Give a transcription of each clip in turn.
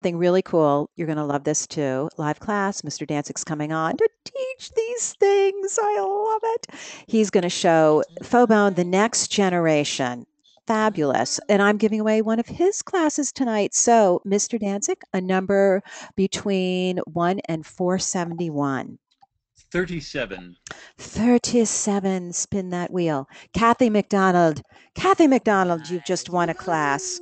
really cool. You're going to love this too. Live class. Mr. Dancik's coming on to teach these things. I love it. He's going to show Phobone, the next generation. Fabulous. And I'm giving away one of his classes tonight. So, Mr. Dancik, a number between 1 and 471. 37. 37. Spin that wheel. Kathy McDonald. Kathy McDonald, you've just won a class.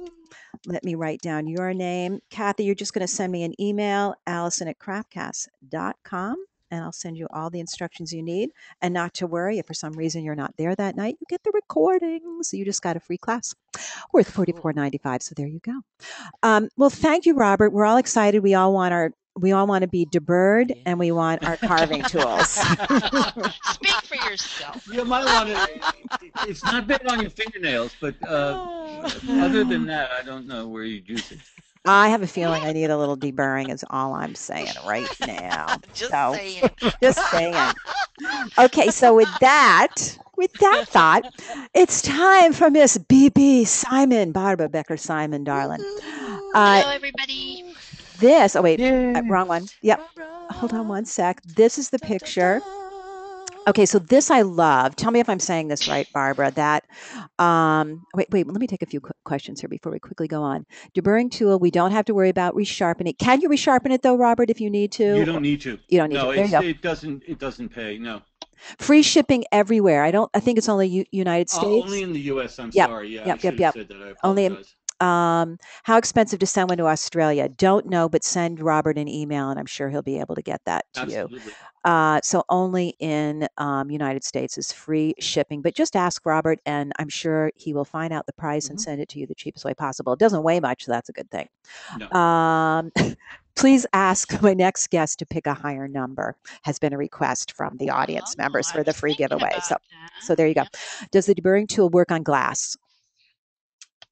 Let me write down your name. Kathy, you're just going to send me an email, allison@craftcast.com, and I'll send you all the instructions you need. And not to worry, if for some reason you're not there that night, you get the recording. So you just got a free class worth $44.95. So there you go. Well, thank you, Robert. We're all excited. We all want to be deburred, and we want our carving tools. Speak for yourself. You might want to. It's not bad on your fingernails, but other than that, I don't know where you'd use it. I have a feeling I need a little deburring. Is all I'm saying right now. Just saying. Just saying. Okay, so with that thought, it's time for Miss B.B. Simon, Barbara Becker Simon, darling. Hello, everybody. This, oh wait, wrong one. Yep. Hold on one sec. This is the picture. Okay, so this I love. Tell me if I'm saying this right, Barbara. That, wait, let me take a few questions here before we quickly go on. Deburring tool, we don't have to worry about resharpening it. Can you resharpen it though, Robert, if you need to? You don't need to. You don't need to. There you go. It doesn't pay, no. Free shipping everywhere. I think it's only United States. Only in the U.S., I'm sorry. Yeah, I should have said that. I apologize. How expensive to send one to Australia? Don't know, but send Robert an email, and I'm sure he'll be able to get that to Absolutely. you. So only in United States is free shipping. But just ask Robert, and I'm sure he will find out the price and send it to you the cheapest way possible. It doesn't weigh much, so that's a good thing. No. Please ask my next guest to pick a higher number. Has been a request from the audience members for the free giveaway. So there you go. Does the deburring tool work on glass?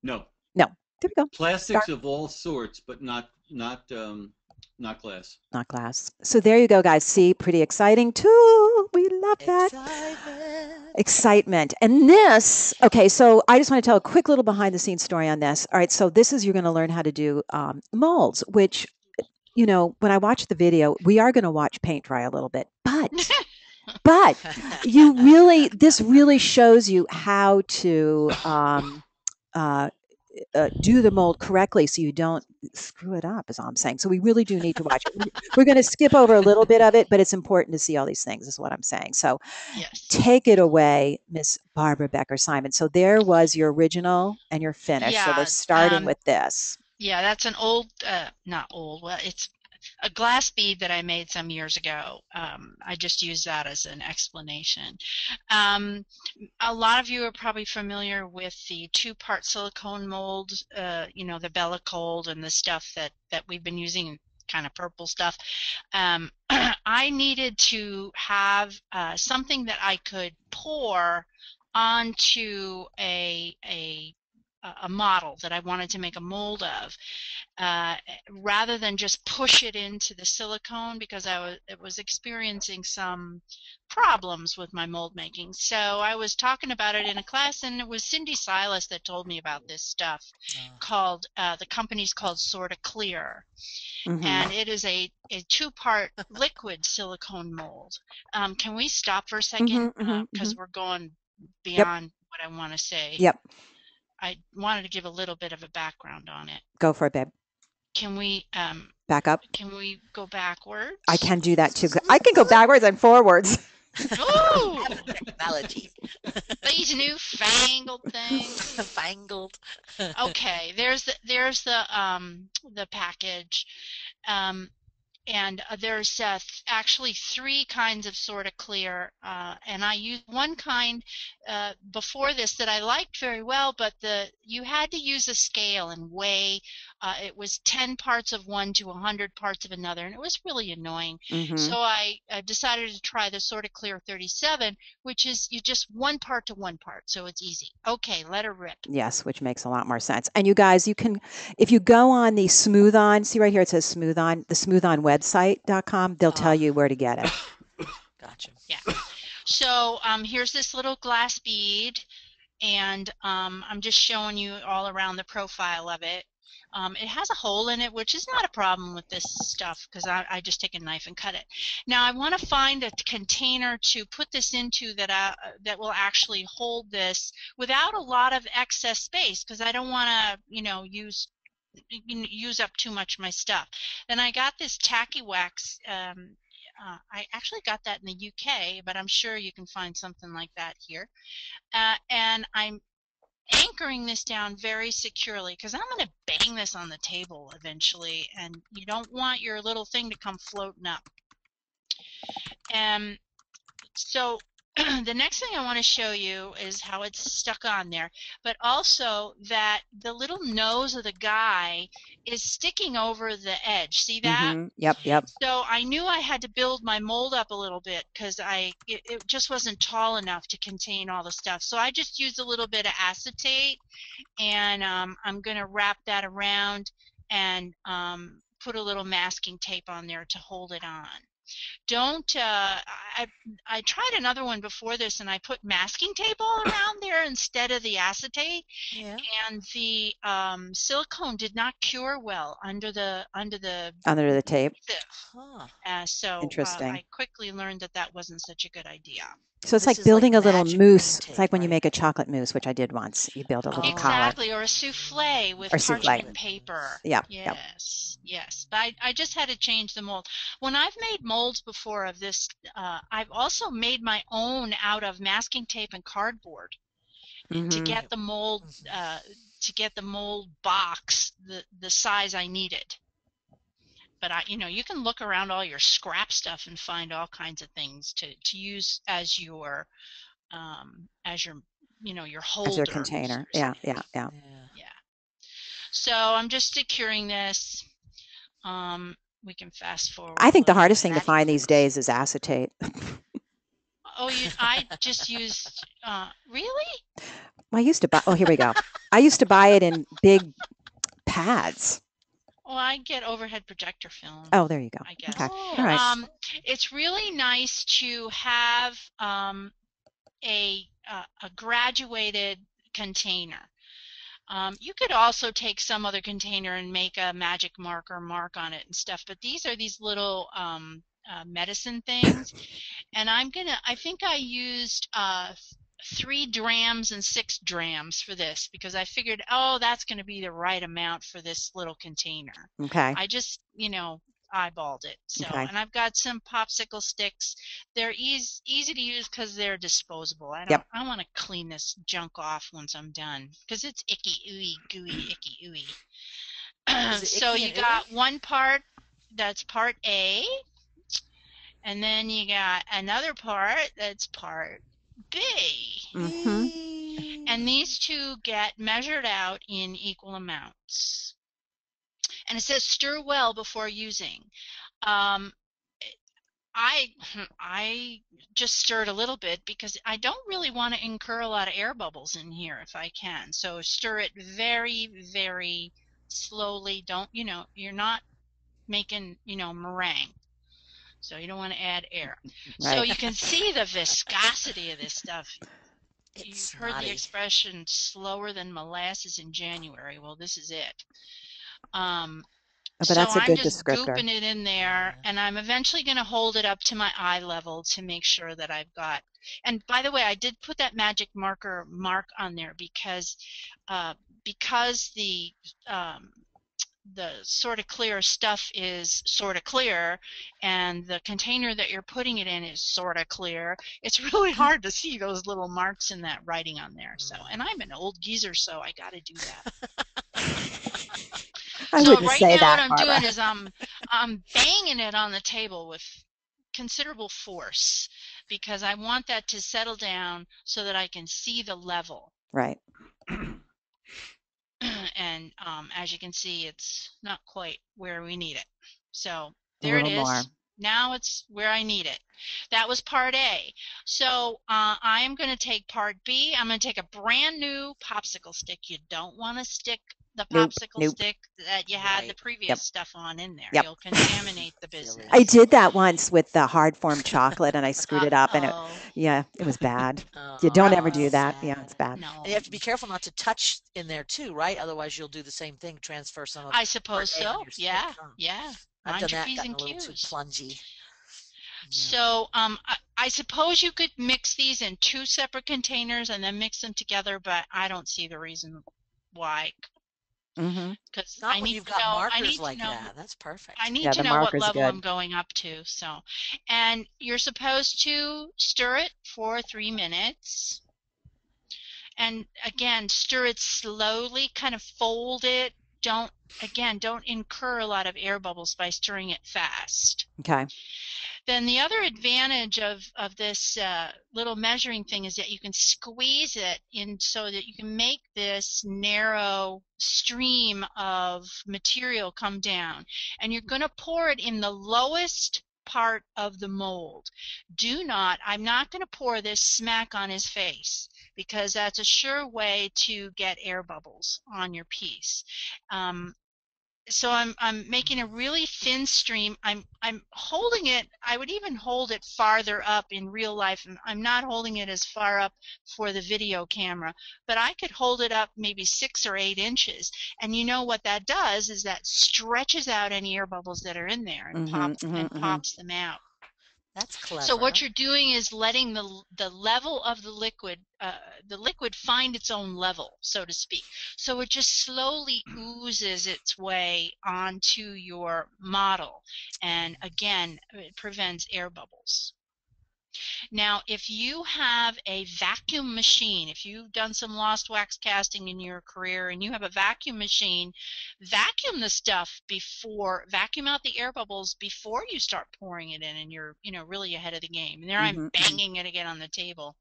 No. No. There we go. Plastics of all sorts, but not glass. Not glass. So there you go, guys. See, pretty exciting too. We love that. Excitement. And this, okay, so I just want to tell a quick little behind the scenes story on this. All right, so this is, you're going to learn how to do molds, which, you know, when I watch the video, we are going to watch paint dry a little bit, but this really shows you how to do the mold correctly so you don't screw it up, is all I'm saying. So we really do need to watch it. We're going to skip over a little bit of it, but it's important to see all these things, is what I'm saying. So take it away, Miss Barbara Becker Simon. So there was your original and your finish. Yeah, so we're starting with this. Yeah, that's an old, not old, well, it's a glass bead that I made some years ago. I just use that as an explanation. A lot of you are probably familiar with the two-part silicone mold, you know, the Bella Cold and the stuff that we've been using, kind of purple stuff. I needed to have something that I could pour onto a model that I wanted to make a mold of, rather than just push it into the silicone, because I was experiencing some problems with my mold making. So I was talking about it in a class, and it was Cindy Silas that told me about this stuff called, the company's called Sorta Clear. And it is a two-part liquid silicone mold. Can we stop for a second? Because we're going beyond what I want to say. Yep. I wanted to give a little bit of a background on it. Go for it, babe. Can we back up? Can we go backwards? I can do that too. I can go backwards and forwards. Ooh! Technology. These new fangled things. Fangled. Okay, there's the package. And there's actually three kinds of Sorta Clear, and I used one kind before this that I liked very well, but you had to use a scale and weigh. It was 10 parts of one to 100 parts of another, and it was really annoying. So I decided to try the Sorta Clear 37, which is you just one part to one part, so it's easy. Okay, let her rip. Yes, which makes a lot more sense. And you guys, you can, if you go on the Smooth On, see right here it says Smooth On, the smoothonwebsite.com, they'll tell you where to get it. Gotcha. Yeah. So here's this little glass bead, and I'm just showing you all around the profile of it. It has a hole in it, which is not a problem with this stuff because I just take a knife and cut it. Now I want to find a container to put this into that will actually hold this without a lot of excess space, because I don't want to, use up too much of my stuff. Then I got this tacky wax. I actually got that in the UK, but I'm sure you can find something like that here. And I'm anchoring this down very securely because I'm going to bang this on the table eventually, and you don't want your little thing to come floating up. So the next thing I want to show you is how it's stuck on there, but also that the little nose of the guy is sticking over the edge. See that? Yep. So I knew I had to build my mold up a little bit because it just wasn't tall enough to contain all the stuff. So I just used a little bit of acetate, and I'm going to wrap that around and put a little masking tape on there to hold it on. I tried another one before this, and I put masking tape all around there instead of the acetate, and the silicone did not cure well under the tape. So Interesting. I quickly learned that wasn't such a good idea. So it's like building a little mousse. It's like when you make a chocolate mousse, which I did once. You build a little collar. Exactly, or a souffle with parchment paper. Yep. Yes. But I just had to change the mold. When I've made molds before of this, I've also made my own out of masking tape and cardboard to get the mold box the size I needed. But you can look around all your scrap stuff and find all kinds of things to use as your your holder. As your container. Yeah. So I'm just securing this. We can fast forward. I think the hardest thing to find these days is acetate. I just used really? Well, I used to buy. Oh, here we go. I used to buy it in big pads. Well, I get overhead projector film. Oh, there you go. I guess. Okay. All right. It's really nice to have a graduated container. You could also take some other container and make a magic marker mark on it and stuff, but these are these little medicine things, and I think I used 3 drams and 6 drams for this because I figured, that's going to be the right amount for this little container. Okay. I just, eyeballed it. So, and I've got some popsicle sticks. They're easy to use because they're disposable. I want to clean this junk off once I'm done because it's icky, ooey, gooey, icky, ooey. So you got one part that's part A, and then you got another part that's part B. And these two get measured out in equal amounts. And it says stir well before using. I just stirred a little bit because I don't really want to incur a lot of air bubbles in here if I can. So stir it very, very slowly. Don't, you're not making, meringue. So you don't want to add air. Right. So you can see the viscosity of this stuff. You've heard the expression slower than molasses in January. Well, this is it. But that's a good descriptor. So I'm just gooping it in there, and I'm eventually going to hold it up to my eye level to make sure that I've got. And by the way, I did put that magic mark on there because the sort of clear stuff is sort of clear, and the container that you're putting it in is sort of clear. It's really hard to see those little marks in that writing on there. So, and I'm an old geezer, so I got to do that. So right now what I'm doing is I'm banging it on the table with considerable force because I want that to settle down so that I can see the level. Right. And as you can see, it's not quite where we need it. So there it is. More. Now it's where I need it. That was part A. So I am going to take part B. I'm going to take a brand new popsicle stick. You don't want to stick the Nope, popsicle nope. stick that you had the Right. previous Yep. stuff on in there. Yep. You'll contaminate the Silly. business. I did that once with the hard formed chocolate, and I screwed it up, and Uh-oh. it was bad. Oh, You don't ever that's do that. Yeah, sad. it's bad. No. And you have to be careful not to touch in there too, right? Otherwise, you'll do the same thing, transfer some of I the suppose egg on so. your stick, Yeah. huh? Yeah. I've Mind done your that, P's gotten and a little too Q's. plungy. Yeah. So I suppose you could mix these in 2 separate containers and then mix them together, but I don't see the reason why. Mm-hmm. Because Not when you've got markers like that. That's perfect. I need Yeah, to the know what marker's level good. I'm going up to. So, and you're supposed to stir it for 3 minutes. And again, stir it slowly, kind of fold it. Don't incur a lot of air bubbles by stirring it fast. Okay. Then the other advantage of this little measuring thing is that you can squeeze it in so that you can make this narrow stream of material come down. And you're going to pour it in the lowest part of the mold. I'm not going to pour this smack on his face, because that's a sure way to get air bubbles on your piece. So I'm making a really thin stream. I'm holding it. I would even hold it farther up in real life. I'm not holding it as far up for the video camera, but I could hold it up maybe 6 or 8 inches. And you know what that does is that stretches out any air bubbles that are in there and pops them out. That's clever. So what you're doing is letting the level of the liquid find its own level, so to speak. So it just slowly oozes its way onto your model, and again, it prevents air bubbles. Now, if you have a vacuum machine, if you've done some lost wax casting in your career and you have a vacuum machine, vacuum the stuff vacuum out the air bubbles before you start pouring it in, and you're, really ahead of the game. And there I'm banging it again on the table.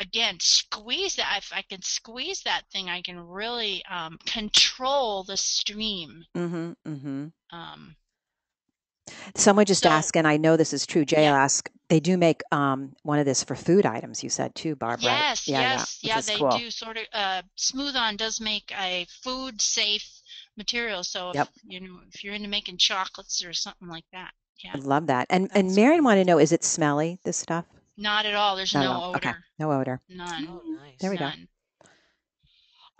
Again, squeeze that. If I can squeeze that thing, I can really control the stream. Someone just asked, and I know this is true. Jay asked, they do make one of this for food items. You said too, Barbara. Yes, yeah, they cool. Do sort of. Smooth On does make a food safe material. So if if you're into making chocolates or something like that, I love that. And Marion wanted to know, is it smelly, this stuff? Not at all. There's no odor. Okay, no odor. None. Oh, nice. There we None. go.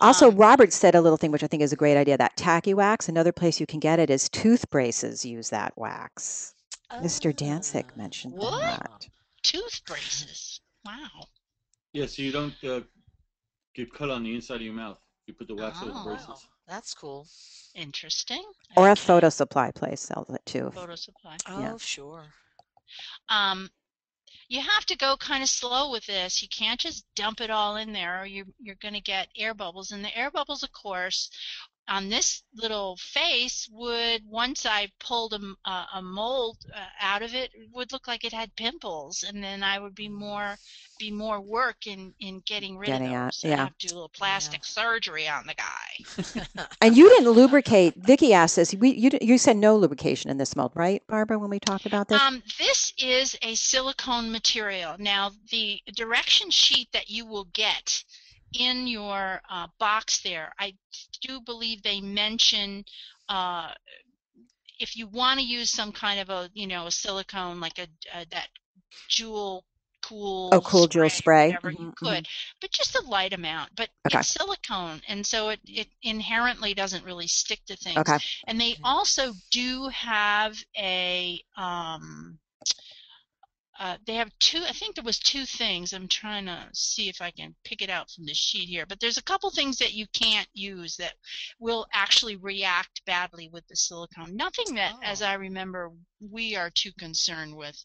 Also, Robert said a little thing, which I think is a great idea, that tacky wax. Another place you can get it is tooth braces use that wax. Mr. Dancik mentioned that. Tooth braces. Wow. Yeah, so you don't get cut on the inside of your mouth. You put the wax over the braces. That's cool. Interesting. Or a photo supply place sells it too. Photo supply. Oh, sure. You have to go kind of slow with this. You can't just dump it all in there, or you're going to get air bubbles. And the air bubbles, of course, on this little face once I pulled a mold out of it, would look like it had pimples, and then I would be more work in getting rid of those. I have to do a little plastic surgery on the guy. And you didn't lubricate. Vicky asked this. You said no lubrication in this mold, right, Barbara? When we talked about this. This is a silicone material. Now, the direction sheet that you will get in your box there, I do believe they mention if you want to use some kind of a silicone, like that Jewel Cool Jewel spray, whatever, you could, but just a light amount. But it's silicone, and so it inherently doesn't really stick to things. And they also do have a they have I think there was 2 things. I'm trying to see if I can pick it out from the sheet here. But there's a couple things that you can't use that will actually react badly with the silicone. Nothing that, as I remember, we are too concerned with.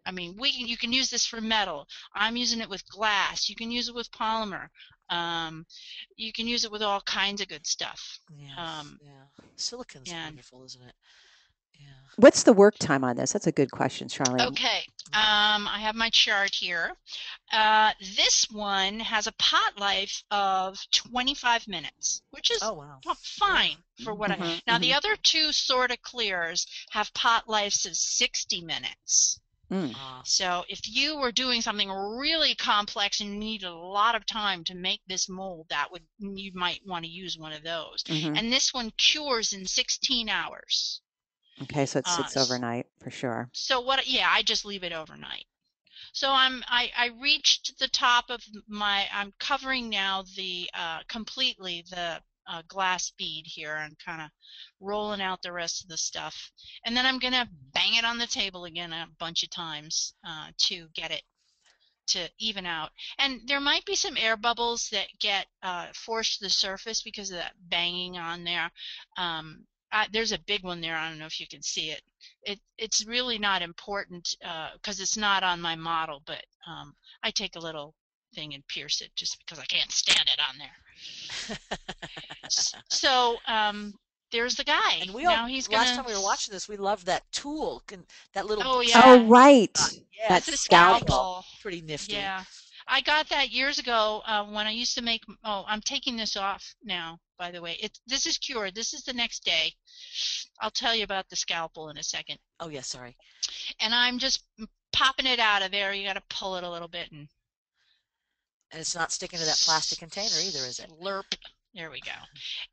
I mean, you can use this for metal. I'm using it with glass. You can use it with polymer. You can use it with all kinds of good stuff. Silicon's wonderful, isn't it? Yeah. What's the work time on this? That's a good question, Charlene. Okay. I have my chart here. This one has a pot life of 25 minutes, which is fine for what Now, the other 2 sort of clears have pot lives of 60 minutes. Mm. So if you were doing something really complex and you needed a lot of time to make this mold, you might want to use one of those. Mm-hmm. And this one cures in 16 hours. Okay, so it sits overnight for sure. So I just leave it overnight. So I reached the top of I'm covering now completely the glass bead here and kind of rolling out the rest of the stuff. And then I'm going to bang it on the table again a bunch of times to get it to even out. And there might be some air bubbles that get forced to the surface because of that banging on there. There's a big one there. I don't know if you can see it. It's really not important because it's not on my model, but I take a little thing and pierce it just because I can't stand it on there. So there's the guy. And he's last time we were watching this, we loved that tool, that little. Oh yeah. Oh right. Yes. That scalpel. Pretty nifty. Yeah. I got that years ago when I used to make. Oh, I'm taking this off now. By the way, this is cured. This is the next day. I'll tell you about the scalpel in a second. Oh yeah, sorry. And I'm just popping it out of there. You got to pull it a little bit, and it's not sticking to that plastic container either, is it? Slurp. There we go.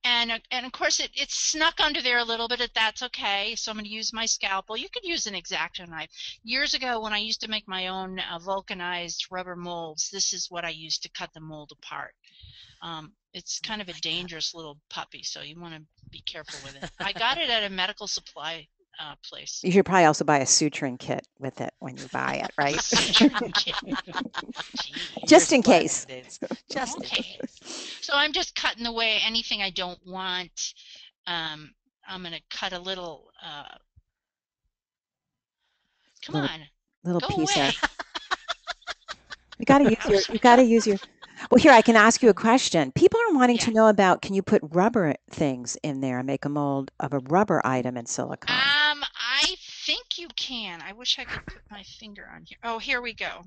And of course it's snuck under there a little bit. That's okay. So I'm going to use my scalpel. You could use an X-Acto knife. Years ago when I used to make my own vulcanized rubber molds, this is what I used to cut the mold apart. It's kind of a dangerous little puppy, so you want to be careful with it. I got it at a medical supply place. You should probably also buy a suturing kit with it when you buy it, right? Just in case. Just in case. So I'm just cutting away anything I don't want. I'm going to cut a little. Come on, little go piece away. there. You got to use your. Well, here I can ask you a question. People are wanting to know about. Can you put rubber things in there and make a mold of a rubber item in silicone? I think you can. I wish I could put my finger on here. Oh, here we go.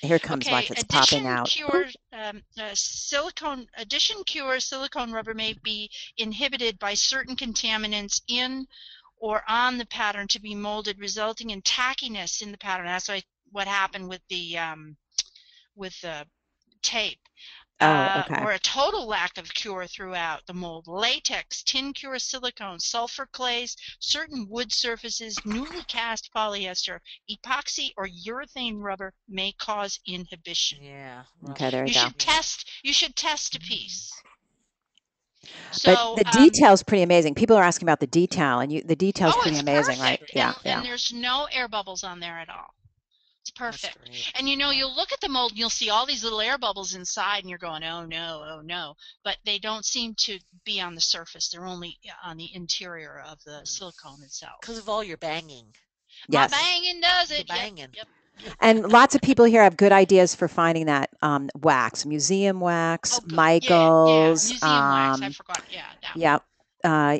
Here comes watch. It's popping out. Addition cure silicone rubber may be inhibited by certain contaminants in or on the pattern to be molded, resulting in tackiness in the pattern. That's what happened with the tape. Or a total lack of cure throughout the mold. Latex, tin cure silicone, sulfur clays, certain wood surfaces, newly cast polyester, epoxy, or urethane rubber may cause inhibition. Yeah. Okay, there you go. You should test a piece. So, but the detail's pretty amazing. People are asking about the detail, and the detail's pretty amazing, perfect. right? Yeah, and there's no air bubbles on there at all. It's perfect. And you'll look at the mold and you'll see all these little air bubbles inside and you're going, oh no. But they don't seem to be on the surface. They're only on the interior of the silicone itself. Because of all your banging. Yes. My banging does it. Banging. Yep. And lots of people here have good ideas for finding that wax, museum wax, Michael's. Museum wax. I forgot.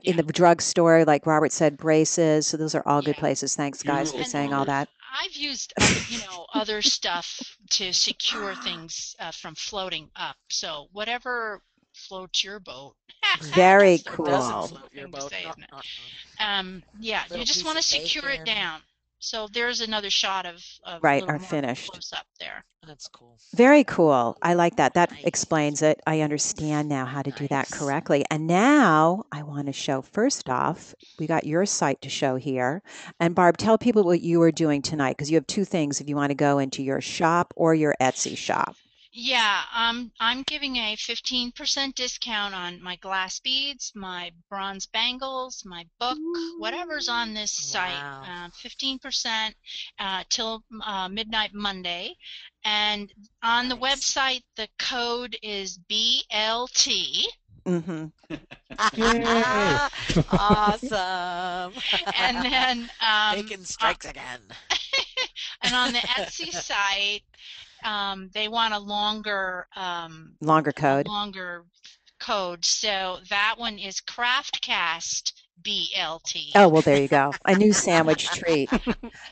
In the drugstore, like Robert said, braces. So those are all good places. Thanks, guys, for saying all that. I've used, other stuff to secure things from floating up. So whatever floats your boat. Very cool. Doesn't float your boat. You just want to secure it down. So there's another shot of our finished close up there. That's cool. Very cool. I like that. That explains it. I understand now how to do that correctly. And now I want to show, first off, we got your site to show here. And Barb, tell people what you are doing tonight, because you have two things if you want to go into your shop or your Etsy shop. Yeah, I'm giving a 15% discount on my glass beads, my bronze bangles, my book, whatever's on this site. 15% till midnight Monday. And on the website, the code is BLT. Mm-hmm. Awesome. And then Bacon strikes again. And on the Etsy site, they want a longer code. So that one is Craftcast BLT. Oh, well, there you go. A new sandwich treat.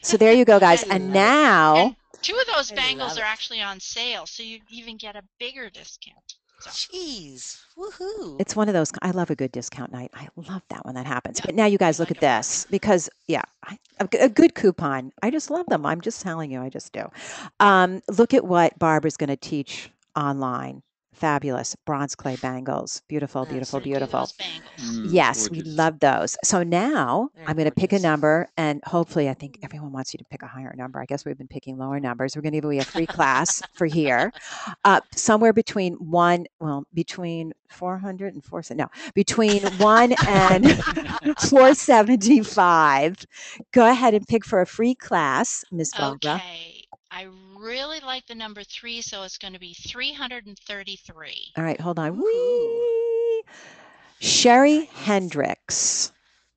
So there you go, guys. And now... And two of those bangles are actually on sale, so you even get a bigger discount. So. Jeez. Woohoo. It's one of those. I love a good discount night. I love that when that happens. But now you guys look at this because, yeah, a good coupon. I just love them. I'm just telling you, I just do. Look at what Barbara's going to teach online. Fabulous bronze clay bangles. Beautiful, beautiful, beautiful. Those bangles. Yes, we love those. So now I'm going to pick a number, and hopefully, I think everyone wants you to pick a higher number. I guess we've been picking lower numbers. We're going to give away a free class for here, somewhere between between 400 and 470. No, between 1 and 475. Go ahead and pick for a free class, Miss Barbara. Okay. I really like the number 3, so it's going to be 333. All right, hold on. Wee. Sherry Hendricks.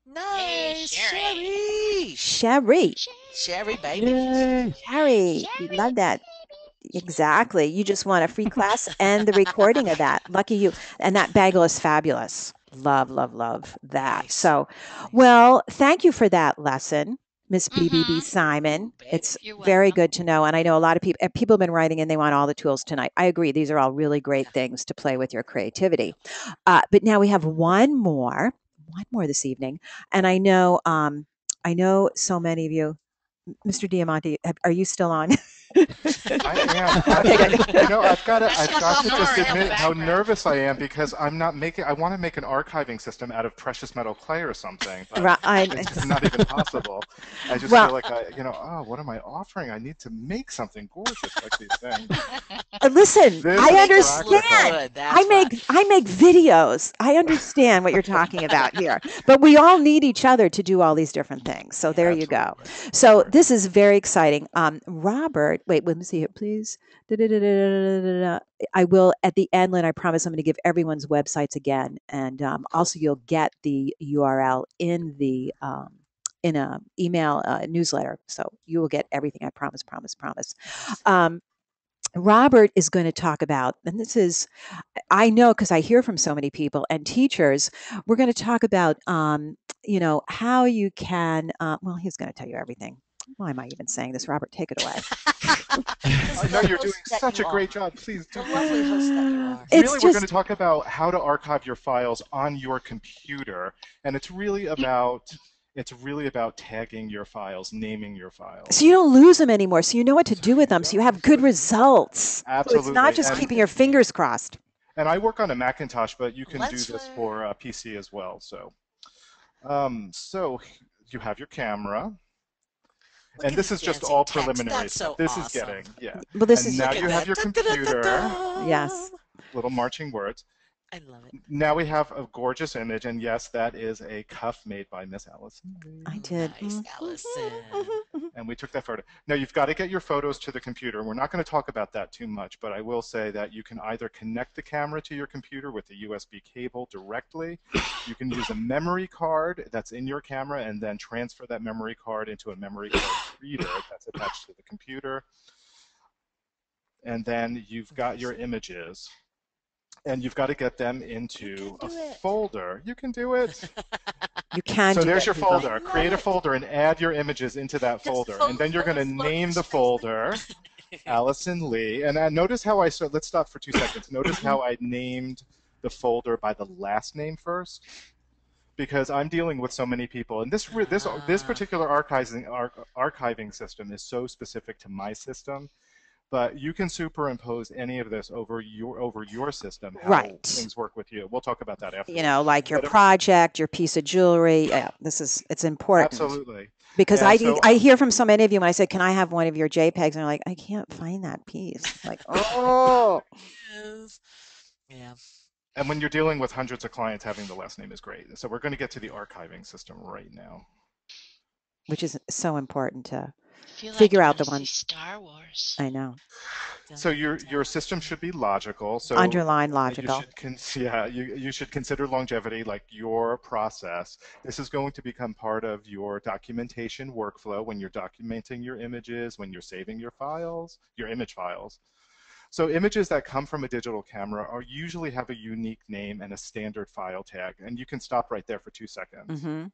Nice. Hey, Sherry. Sherry. Sherry, baby. Yay. Sherry. We love that. Exactly. You just want a free class and the recording of that. Lucky you. And that bagel is fabulous. Love, love, love that. Nice. So, well, thank you for that lesson, Miss BBB Simon. It's You're very welcome. good to know. And I know a lot of people have been writing and they want all the tools tonight. I agree. These are all really great things to play with your creativity. But now we have one more this evening. And I know so many of you, Mr. Diamante, are you still on? I am. Okay, good. I've got That's to just just snoring in the admit how background. nervous I am because I want to make an archiving system out of precious metal clay or something, but Right. it's just not even possible. I just Well- feel like what am I offering? I need to make something gorgeous like these things. Listen, This I is understand. practical. I make videos. I understand what you're talking about here. But we all need each other to do all these different things. So there you go. Absolutely. So this is very exciting. Robert, wait, let me see here, please. I will at the end, Lynn, I promise I'm going to give everyone's websites again. And also you'll get the URL in the in a email newsletter. So you will get everything. I promise. Robert is going to talk about, and this is, I know because I hear from so many people and teachers, we're going to talk about, how you can, he's going to tell you everything. Why am I even saying this? Robert, take it away. I know you're doing such a great job. Please do. The lovely host that you are. It's We're just- going to talk about how to archive your files on your computer, and it's really about tagging your files, naming your files. So you don't lose them anymore. So you know what to do with them. So you have good results. Absolutely. So it's not just And- keeping your fingers crossed. And I work on a Macintosh, but you can Let's do this learn. for a PC as well. So you have your camera. Look And at this his is just dancing all text. preliminary That's stuff. so This awesome. is getting, yeah. Well, this And is, now Look at you have that. your computer. Yes. Little marching words. I love it. Now we have a gorgeous image, and yes, that is a cuff made by Miss Allison. I did. Nice, Allison. And we took that photo. Now you've got to get your photos to the computer. We're not going to talk about that too much, but I will say that you can either connect the camera to your computer with a USB cable directly. You can use a memory card that's in your camera and then transfer that memory card into a memory card reader that's attached to the computer. And then you've got your images. And you've got to get them into a folder. You can do it. You can So do there's it, your people. folder. Create a folder and add your images into that folder. And then you're going to name the folder Allison Lee. And notice how let's stop for 2 seconds. Notice how I named the folder by the last name first. Because I'm dealing with so many people. And this particular archiving system is so specific to my system. But you can superimpose any of this over your system, how Right. things work with you. We'll talk about that after. Like your project, your piece of jewelry. Yeah, it's important. Absolutely. Because And I hear from so many of you when I say, can I have one of your JPEGs? And they're like, I can't find that piece. Like, oh. Yeah. And when you're dealing with hundreds of clients, having the last name is great. So we're going to get to the archiving system right now. Which is so important to feel figure like out the I wanna one. see Star Wars. I know. So your system should be logical. So Underline logical. You should consider longevity like your process. This is going to become part of your documentation workflow when you're documenting your images, when you're saving your files, your image files. So images that come from a digital camera usually have a unique name and a standard file tag. And you can stop right there for 2 seconds. Mm-hmm.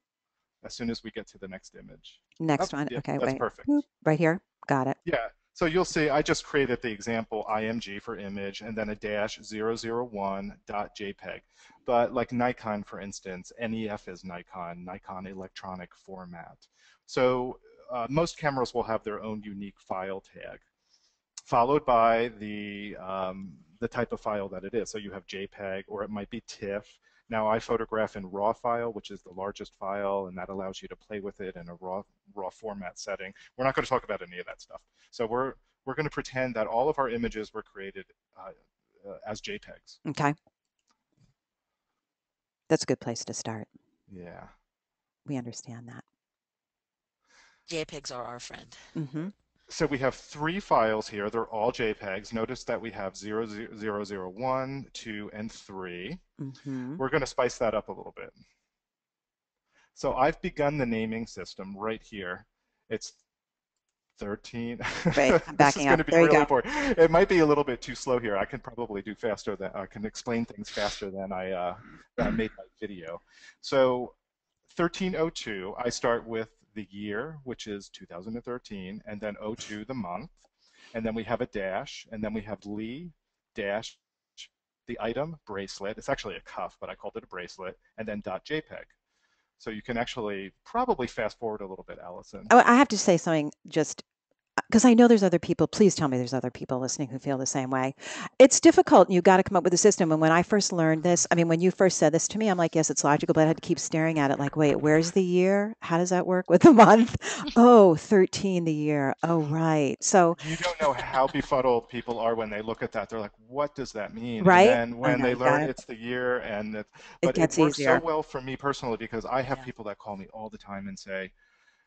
As soon as we get to the next image. Next one. Yeah, Okay, that's wait. perfect. Boop. Right here. Got it. Yeah. So you'll see I just created the example img for image and then a -001.jpg. But like Nikon, for instance, NEF is Nikon electronic format. So most cameras will have their own unique file tag, followed by the type of file that it is. So you have JPEG, or it might be TIFF. Now I photograph in RAW file, which is the largest file, and that allows you to play with it in a raw format setting. We're not going to talk about any of that stuff. So we're going to pretend that all of our images were created as JPEGs. Okay. That's a good place to start. Yeah. We understand that. JPEGs are our friend. Mm-hmm. So we have 3 files here. They're all JPEGs. Notice that we have 0, 2, and 3. Mm-hmm. We're going to spice that up a little bit. So I've begun the naming system right here. It's 13. Right, I'm backing up. This is going to be There you really go. important. It might be a little bit too slow here. I can probably do faster than I can explain things faster than I made my video. So 1302, I start with the year, which is 2013, and then 02, the month, and then we have a dash, and then we have Lee dash the item bracelet. It's actually a cuff, but I called it a bracelet, and then .jpg. So you can actually probably fast forward a little bit, Allison. Oh, I have to say something just because I know there's other people. Please tell me there's other people listening who feel the same way. It's difficult, and you've got to come up with a system. And when I first learned this, I mean, when you first said this to me, I'm like, yes, it's logical, but I had to keep staring at it like, wait, where's the year? How does that work with the month? Oh, 13, the year. Oh, right. So you don't know how befuddled people are when they look at that. They're like, what does that mean? Right? And then when they learn it's the year, and but it gets works easier. so well for me personally because I have people that call me all the time and say,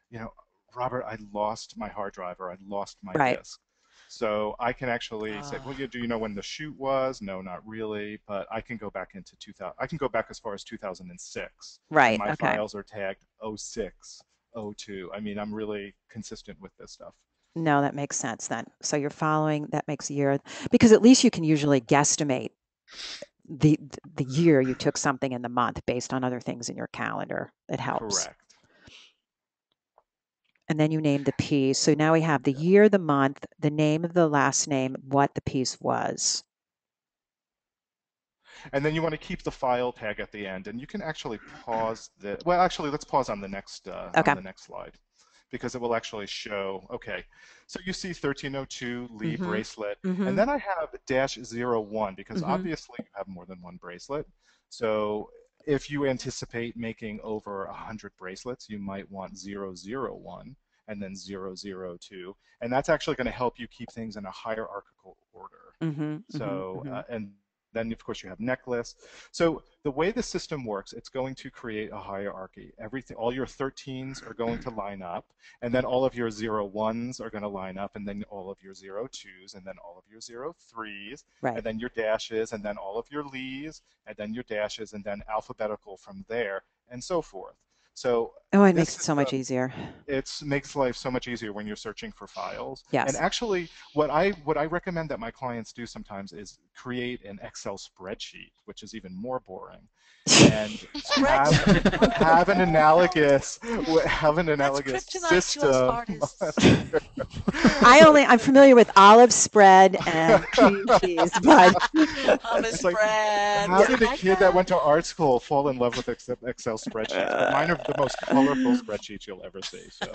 you know, Robert, I lost my hard drive or I lost my disk. So I can actually say, well, do you know when the shoot was? No, not really, but I can go back into 2000. I can go back as far as 2006. Right. And my files are tagged 06, 02. I mean, I'm really consistent with this stuff. No, that makes sense then. So you're following, that makes a year, because at least you can usually guesstimate the year you took something in the month based on other things in your calendar. It helps. Correct. And then you name the piece. So now we have the year, the month, the name of the last name, what the piece was. And then you want to keep the file tag at the end, and you can actually pause the. Well, actually, let's pause on the next slide, because it will actually show. Okay, so you see 1302 Lee bracelet, and then I have -01 because obviously you have more than one bracelet. So if you anticipate making over 100 bracelets, you might want 001 and then 002, and that's actually going to help you keep things in a hierarchical order. And then, of course, you have necklace. So the way the system works, it's going to create a hierarchy. Everything, all your 13s are going to line up, and then all of your 01s are going to line up, and then all of your 02s, and then all of your 03s, and then your dashes, and then all of your Lees, and then your dashes, and then alphabetical from there, and so forth. So it makes it so much easier. It makes life so much easier when you're searching for files. Yes. And actually, what I recommend that my clients do sometimes is create an Excel spreadsheet, which is even more boring, and have an analogous system. I'm familiar with olive spread and cream cheese, but it's like, how did a kid that went to art school fall in love with Excel spreadsheets? But mine are the most colorful spreadsheets you'll ever see. So.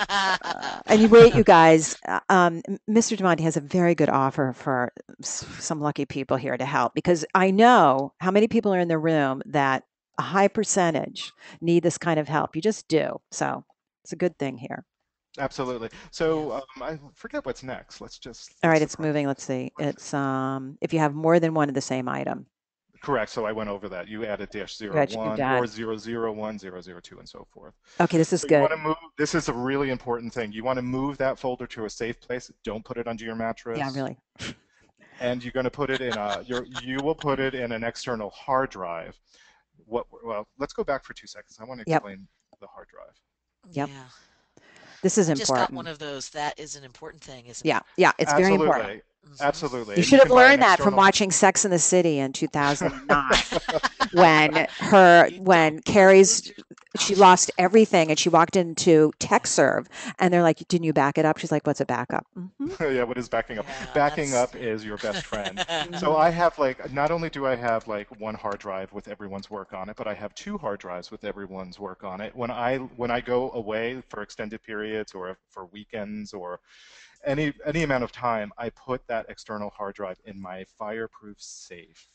And you guys, Mr. Diamante has a very good offer for some lucky people here to help, because I know how many people are in the room that a high percentage need this kind of help. You just do. So it's a good thing here. Absolutely. So I forget what's next. All right, it's moving. Let's see. It's if you have more than one of the same item. Correct. So I went over that. You added -01 or 001, 002, and so forth. Okay, this is good. You want to move. This is a really important thing. You want to move that folder to a safe place. Don't put it under your mattress. Yeah, really. And you're going to put it in you will put it in an external hard drive. Well, let's go back for 2 seconds. I want to explain the hard drive. Yep. Yeah. This is important. Just got one of those. That is an important thing, isn't it? Yeah, it's very important. Absolutely. You should have learned that from watching Sex and the City in 2009 when Carrie's She lost everything, and she walked into TechServe, and they're like, "Didn't you back it up?" She's like, "What's a backup?" Yeah, what is backing up? Yeah, Backing that's. up is your best friend. So Mhm. I have like, not only do I have like one hard drive with everyone's work on it, but I have two hard drives with everyone's work on it. When I go away for extended periods or for weekends or any amount of time, I put that external hard drive in my fireproof safe.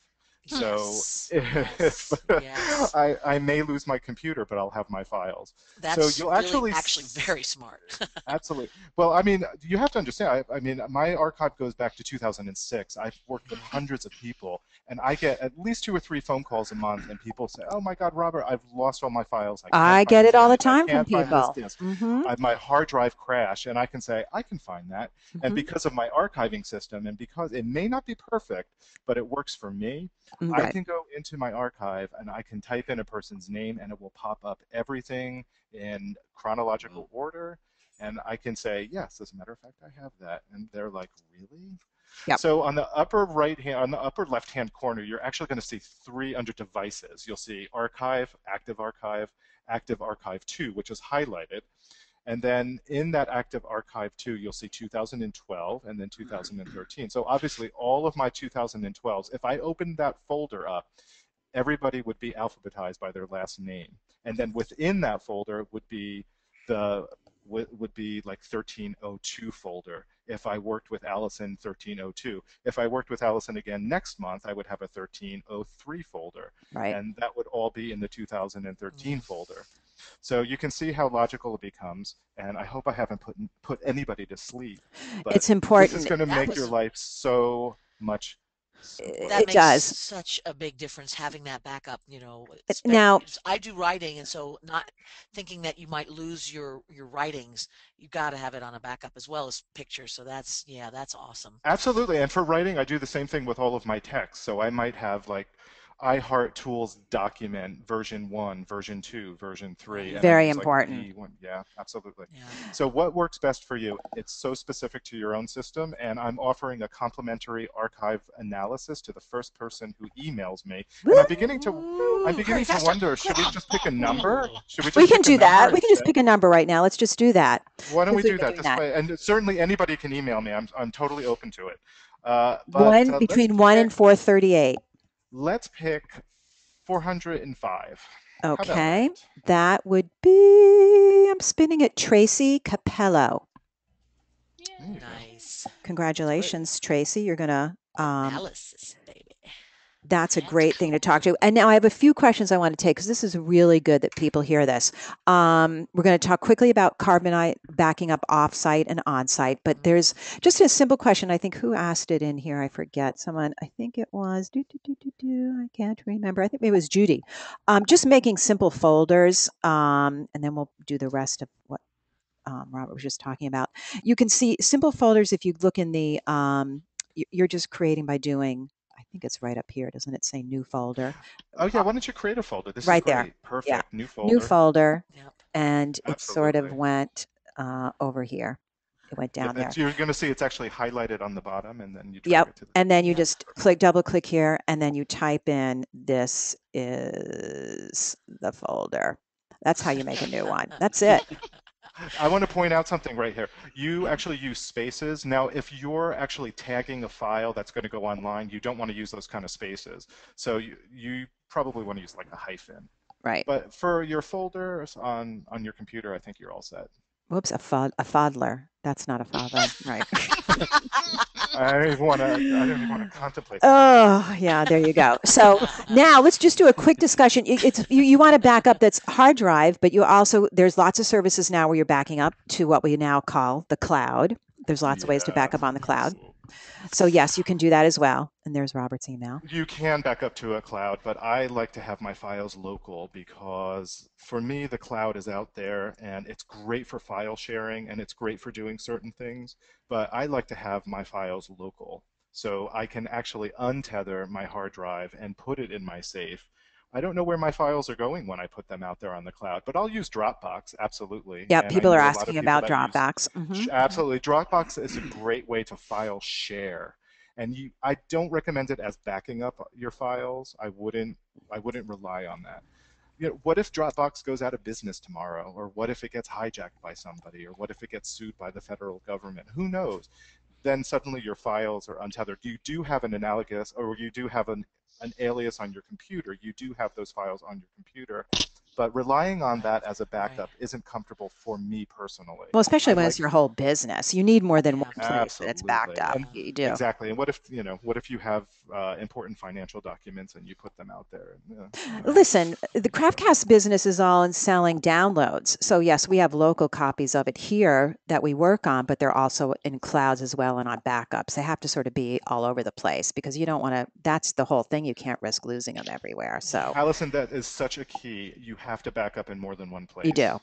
So Yes, if yes, yes. I may lose my computer, but I'll have my files. So That's you'll really actually actually very smart. absolutely. Well, I mean, you have to understand. I mean, my archive goes back to 2006. I've worked with Mhm. hundreds of people, and I get at least 2 or 3 phone calls a month, and people say, "Oh my God, Robert, I've lost all my files. I can't I find get this it all the image. I time from can't find this people. disc. Hmm. My hard drive crashed," and I can say, "I can find that." And Hmm. because of my archiving system, and because it may not be perfect, but it works for me, I Right. can go into my archive and I can type in a person's name, and it will pop up everything in chronological order, and I can say, yes, as a matter of fact, I have that. And they're like, really? Yep. So on the upper right hand, on the upper left hand corner, you're actually going to see 3 under devices. You'll see archive, active archive 2, which is highlighted. And then in that active archive 2, you'll see 2012 and then 2013. So obviously all of my 2012s, if I opened that folder up, everybody would be alphabetized by their last name. And then within that folder the would be like 1302 folder. If I worked with Allison, 1302. If I worked with Allison again next month, I would have a 1303 folder. Right. And that would all be in the 2013 Mm. folder. So you can see how logical it becomes, and I hope I haven't put anybody to sleep, but It's this is important. going to That make your was life so much simpler. that It makes does. such a big difference having that backup, Now, I do writing, and so not thinking that you might lose your writings, you got to have it on a backup as well as pictures. So that's, yeah, that's awesome. Absolutely. And for writing, I do the same thing with all of my texts. So I might have like i-heart-tools document version 1, version 2, version 3, Right. and I very use like important. V1. Yeah, absolutely. Yeah. So what works best for you? It's so specific to your own system, and I'm offering a complimentary archive analysis to the first person who emails me. And I'm Ooh, hurry beginning to faster, wonder, quick. should we just pick a number? Should we We just can pick a do number that. We can just instead? pick a number right now. Let's just do that Why don't we because we've do been that doing this that. way? And certainly anybody can email me. I'm totally open to it. But One let's between 1 pick and 438. let's pick 405. How about that? Okay. That would be, I'm spinning it, Tracy Capello. There you go. Nice. Good. Congratulations, Tracy. You're going to, Analysis, baby. that's a That's great thing to cool. talk to. And now I have a few questions I want to take because this is really good that people hear this. We're going to talk quickly about carbonite backing up off-site and on-site, but Mhm. there's just a simple question. I think who asked it in here? I forget. Someone, I think it was, I can't remember. I think it was Judy. Just making simple folders, and then we'll do the rest of what Robert was just talking about. You can see simple folders if you look in the, you're just creating by doing, I think it's right up here. Doesn't it say new folder? Oh yeah, Uh, why don't you create a folder? This is right there. great. Yeah. Perfect. New New folder. folder. Yep. And it sort of Absolutely. went over here. It went Yep. down there. You're going to see it's actually highlighted on the bottom, and then you drag Yep. it to the And then you Yep. just click, double click here, and then you type in, this is the folder. That's how you make a new one. That's it. I want to point out something right here. You actually use spaces. Now, if you're actually tagging a file that's going to go online, you don't want to use those kind of spaces. So you probably want to use like a hyphen. Right. But for your folders on your computer, I think you're all set. Whoops, a fodler. That's not a father. Right. I don't even want to contemplate that. Oh, yeah, there you go. So now let's just do a quick discussion. You want to back up that's hard drive, but you also, there's lots of services now where you're backing up to what we now call the cloud. There's lots of ways to back Yes. up on the cloud. Absolutely. So yes, you can do that as well. And there's Robert's email. You can back up to a cloud, but I like to have my files local because for me, the cloud is out there and it's great for file sharing and it's great for doing certain things, but I like to have my files local. So I can actually untether my hard drive and put it in my safe. I don't know where my files are going when I put them out there on the cloud, but I'll use Dropbox, absolutely. Yeah, And I people are know a lot asking of people about that use Dropbox. absolutely. Dropbox is a great way to file share. And I don't recommend it as backing up your files. I wouldn't rely on that. what if Dropbox goes out of business tomorrow, or what if it gets hijacked by somebody, or what if it gets sued by the federal government? Who knows? Then suddenly your files are untethered. You do have an analogous, or you do have an alias on your computer. You do have those files on your computer. But relying on that as a backup isn't comfortable for me personally. Well, especially when it's your whole business. You need more than one place Absolutely. that it's backed up. And you do. Exactly. And what if you have important financial documents and you put them out there? Listen, the Craftcast business is all in selling downloads. So yes, we have local copies of it here that we work on, but they're also in clouds as well and on backups. They have to sort of be all over the place because you don't want to, that's the whole thing. You can't risk losing them everywhere. So Allison, that is such a key. You have to back up in more than one place. You do.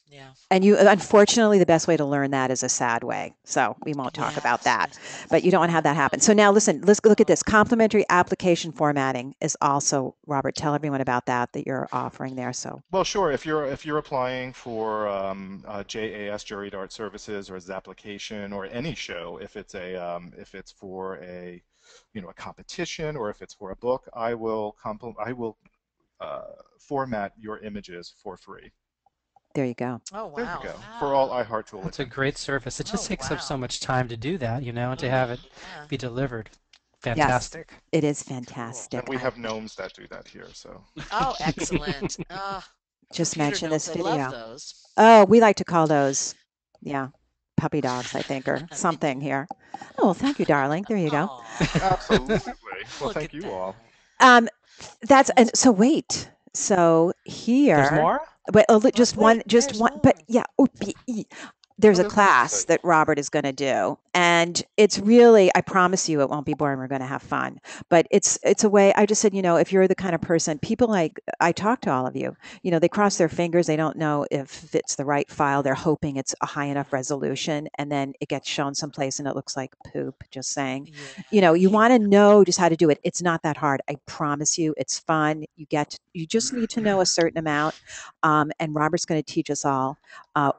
Yeah. And you, unfortunately, the best way to learn that is a sad way. So we won't talk about that, but you don't want to have that happen. So now listen, let's look at this. Complimentary application formatting is also, Robert, tell everyone about that you're offering there. So. Well, sure. If you're applying for JAS, Juried Art Services, or Zapplication, or any show, if it's for a competition, or if it's for a book, I will format your images for free. There you go. Oh, wow. There you go. For all i-heart-tools. That's a great service. It just takes up so much time to do that, and to have it be delivered. Fantastic. Yes, it is fantastic. And we have gnomes that do that here, so. Oh, excellent. Just mention this video. Love those. Oh, we like to call those, puppy dogs, I think, or something here. Oh, well, thank you, darling. There you go. Absolutely. Well, thank you all. So wait. So here. There's more? But just one. But yeah. There's a that's class that Robert is going to do, and it's really, I promise you, it won't be boring. We're going to have fun, but it's a way. I just said, if you're the kind of person, people like, I talk to all of you, they cross their fingers. They don't know if it's the right file. They're hoping it's a high enough resolution, and then it gets shown someplace and it looks like poop. Just saying, you want to know just how to do it. It's not that hard. I promise you, it's fun. You just need to know a certain amount, and Robert's going to teach us all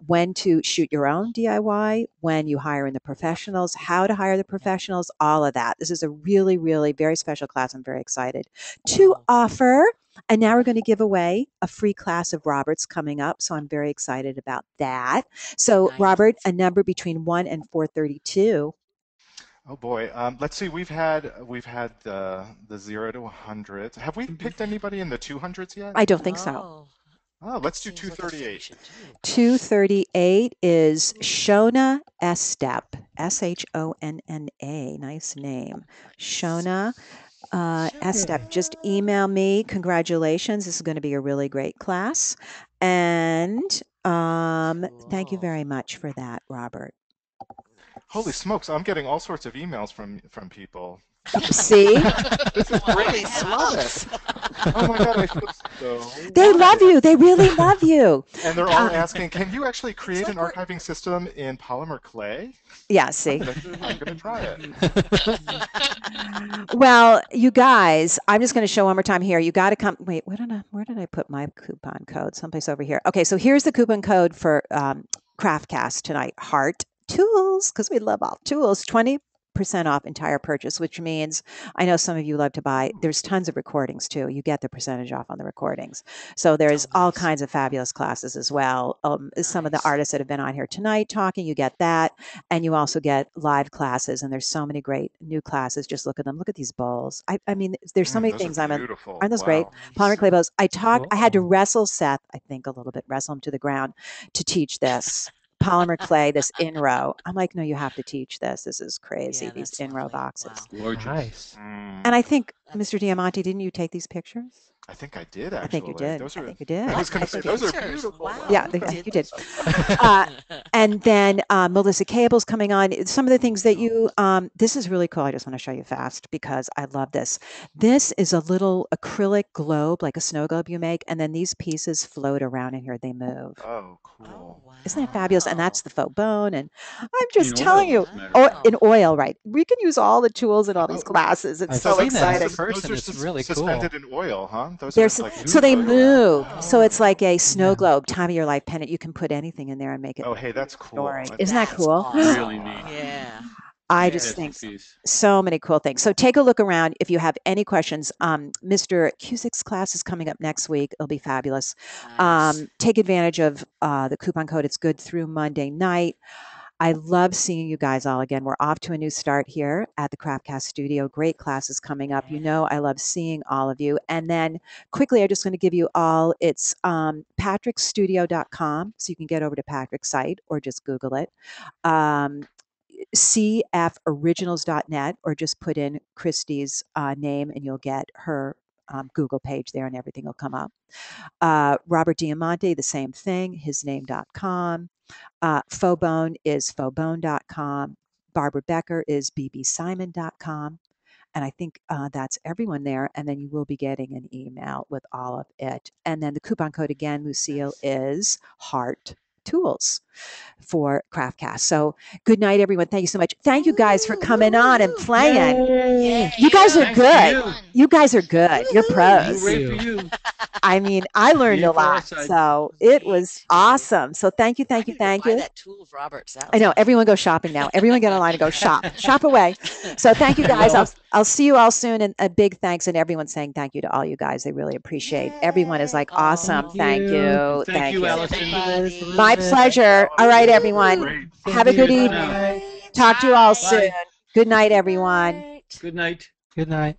when to shoot your own DIY, when you hire in the professionals, how to hire the professionals, all of that. This is a really, really very special class. I'm very excited to offer. And now we're going to give away a free class of Robert's coming up. So I'm very excited about that. So nice. Robert, a number between 1 and 432. Oh boy, let's see. We've had the 0 to 100. Have we picked anybody in the 200s yet? I don't think so. Oh, let's do 238. 238 is Shona Estep, Shonna. Nice name. Shona Estep. Just email me. Congratulations. This is going to be a really great class. And thank you very much for that, Robert. Holy smokes, I'm getting all sorts of emails from people. See? This is great. I love it. Oh my God, I feel so. They love you. They really love you. And they're all asking, can you actually create an archiving system in polymer clay? Yeah, see. I'm going to try it. Well, you guys, I'm just going to show one more time here. You got to come. Wait, where did I put my coupon code? Someplace over here. Okay, so here's the coupon code for Craftcast tonight. Heart Tools, because we love all tools. 20% off entire purchase, which means I know some of you love to buy. There's tons of recordings too. You get the percentage off on the recordings. So there's all kinds of fabulous classes as well. Some of the artists that have been on here tonight talking, you get that. And you also get live classes. And there's so many great new classes. Just look at them. Look at these bowls. I mean, there's so many things. Aren't those great? Polymer clay bowls. I had to wrestle Seth, I think a little bit, wrestle him to the ground to teach this. Polymer clay, this in-row. I'm like, no, you have to teach this. This is crazy, yeah, these in-row boxes. Wow. Gorgeous. Nice. And I think, Mr. Diamante, didn't you take these pictures? I think I did, actually. I think you did. I think you did. I was going to say, those are beautiful. Wow. Yeah, you did. And then Melissa Cable's coming on. Some of the things that you, this is really cool. I just want to show you fast because I love this. This is a little acrylic globe, like a snow globe you make, and then these pieces float around in here. They move. Oh, cool. Wow. Isn't that fabulous? And that's the faux bone. And I'm just In telling oil, you, as a matter of fact. in oil, right? We can use all the tools in all these classes. It's I've so seen that. exciting. As a person, Those are it's really cool. suspended in oil, huh? Those They're, are like so they move. Oh. So it's like a snow globe, time of your life pennant. You can put anything in there and make it. Oh, hey, that's cool. Story. Isn't that cool? Awesome. Really neat. Yeah. I just think masterpiece. so many cool things. So take a look around if you have any questions. Mr. Cusick's class is coming up next week. It'll be fabulous. Nice. Take advantage of the coupon code. It's good through Monday night. I love seeing you guys all again. We're off to a new start here at the Craftcast studio. Great classes coming up. You know, I love seeing all of you. And then quickly, I'm just going to give you all, it's patrickstudio.com. So you can get over to Patrick's site or just Google it. cforiginals.net, or just put in Christi's name and you'll get her Google page there and everything will come up. Robert Diamante, the same thing, hisname.com. Fobone is fobone.com. Barbara Becker is bbsimon.com. And I think that's everyone there. And then you will be getting an email with all of it. And then the coupon code again, Lucille, is i-heart-tools for Craftcast. So good night, everyone. Thank you so much. Thank you guys for coming on and playing. Yay. You guys are Thanks to good. you. You guys are good. You're pros. Hooray for you. I mean, I learned a lot, so it was awesome. So thank you, thank you, thank Buy you. that tool of Robert's. I know, everyone go shopping now. Everyone get online and go shop. Shop away. So thank you guys. Well, I'll see you all soon, and a big thanks, and everyone saying thank you to all you guys. They really appreciate. Everyone is like, awesome. Thank you. Thank you, Allison. My pleasure. All right, everyone. Great. Have a good Cheers evening. now. Talk to you all Bye. soon. Good night, everyone. Good night. Good night.